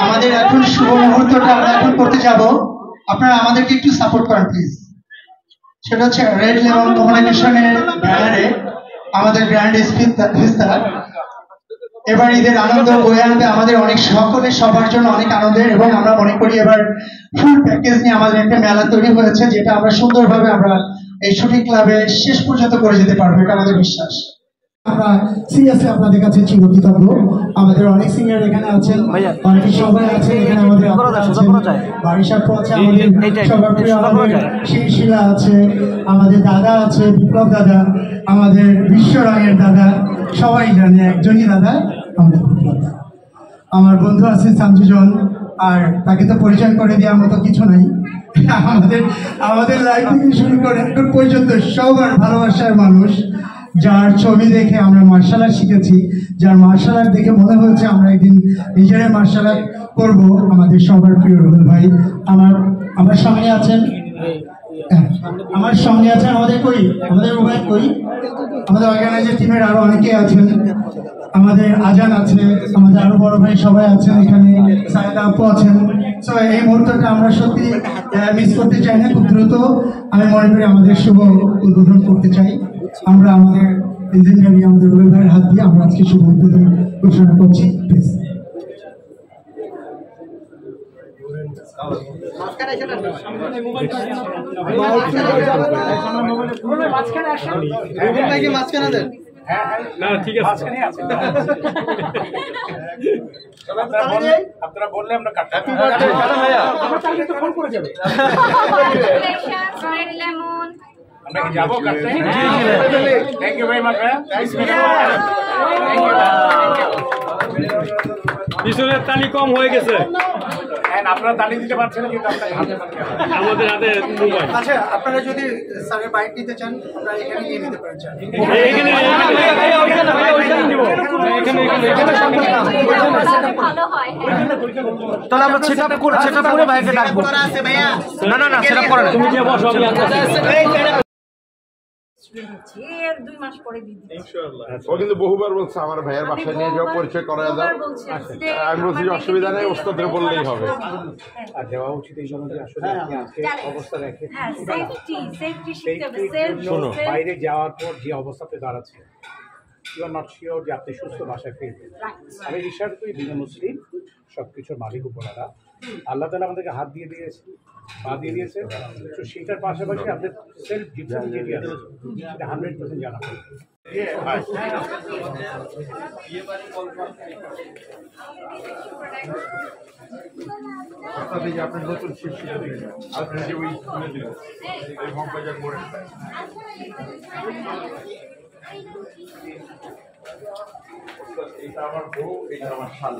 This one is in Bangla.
আমাদের এখন শুভ মুহূর্তটা আমরা এখন করতে যাব, আপনারা আমাদেরকে একটু সাপোর্ট করেন প্লিজ। সেটা হচ্ছে রেড লেমন কমিউনিকেশনের ব্যানারে আমাদের গ্র্যান্ড ইফতার এবার ঈদের আনন্দ বয়ে আনবে আমাদের অনেক সকলের সবার জন্য অনেক আনন্দের, এবং আমরা মনে করি এবার ফুল প্যাকেজ নিয়ে আমাদের একটা মেলা তৈরি হয়েছে, যেটা আমরা সুন্দরভাবে আমরা এই শুটিং ক্লাবে শেষ পর্যন্ত করে যেতে পারবো, এটা আমাদের বিশ্বাস। আমরা সিরিয়াসলি আপনাদের কাছে চিরকৃতজ্ঞ। আমাদের অনেক সিনিয়র এখানে আছেন, অনেক সবাই আছেন এখানে, আমাদের বারিশা আছে, আমাদের সবার প্রিয় আমাদের শিলা আছে, আমাদের দাদা আছে বিপ্লব দাদা, আমাদের বিশ্ব রঙের দাদা, সবাই জানে একজনই দাদা আমাদের বিপ্লব দাদা। আমার বন্ধু আছে সামজুজন, আর তাকে তো পরিচয় করে দেওয়ার মতো কিছু নাই। আমাদের লাইফ থেকে শুরু করে এখন পর্যন্ত সবার ভালোবাসার মানুষ, যার ছবি দেখে আমরা মার্শাল আর্ট শিখেছি, যার মার্শাল আর্ট দেখে মনে হয়েছে আমরা একদিন নিজেরাই মার্শাল আর্ট করবো, আমাদের সবার প্রিয় রুবেল ভাই। আমার সঙ্গে আছেন আমাদের রুবেল কই, আমাদের অর্গানাইজার টিমের আরো অনেকে আছেন, আমাদের আজান আছে, আমাদের আরো বড় ভাই সবাই আছেন এখানে, সাইদা আপু আছেন। সো এই মুহূর্তটা আমরা সত্যি মিস করতে চাই না, খুব দ্রুত আমি মনে করি আমাদের শুভ উদ্বোধন করতে চাই। আমরা আমাদের ইঞ্জিনিয়ারিং আমাদের রুবেল ভাইয়ের হাত দিয়ে আমরা আজকে শুভ উদ্বোধন ঘোষণা করছি। প্লিজ আপনারা বললে আমরা আমরা কি যাবো কাটতে? Thank you very much. পিছনের তালি কম হয়ে গেছে, আপনারা তালি দিতে পারছেন না, কিন্তু আমাদের হাতে মোবাইল। আচ্ছা, আপনারা যদি স্যারের বাইক নিতে চান আমরা এখানে নিয়ে নিতে পারেন। তাহলে আমরা সেটআপ করে ভাইকে ডাকবো। না না না, সেটআপ করে না, তুমি যে বসো আমি ও কিন্তু বহুবার বলছে আমার ভাইয়ের বাসায় নিয়ে যাও, পরিচয় করা দাও। আমি বলছি অসুবিধা নেই, ওস্তাদের বললেই হবে। আর দেওয়া উচিত এই সময় আসলে অবস্থা দেখে শোনো, বাইরে যাওয়ার পর যে অবস্থাতে দাঁড়াচ্ছে, ইউ আর নট শিওর যে আপনি সুস্থ বাসায় ফিরবেন। আমি বিশ্বাস করি দিনে মুসলিম সবকিছুর মালিক উপরালা আল্লাহ তাআলা আমাদেরকে হাত দিয়ে দিয়েছে, পা দিয়ে দিয়েছে, তো সেটার পাশাপাশি আপনাদের সেলফ ডিফেন্স যেটি আছে সেটা 100% জানা হবে। আপনার নতুন আপনি যে ওই মগবাজার মোড়ে এটা আমার বউ, এটা আমার শালী।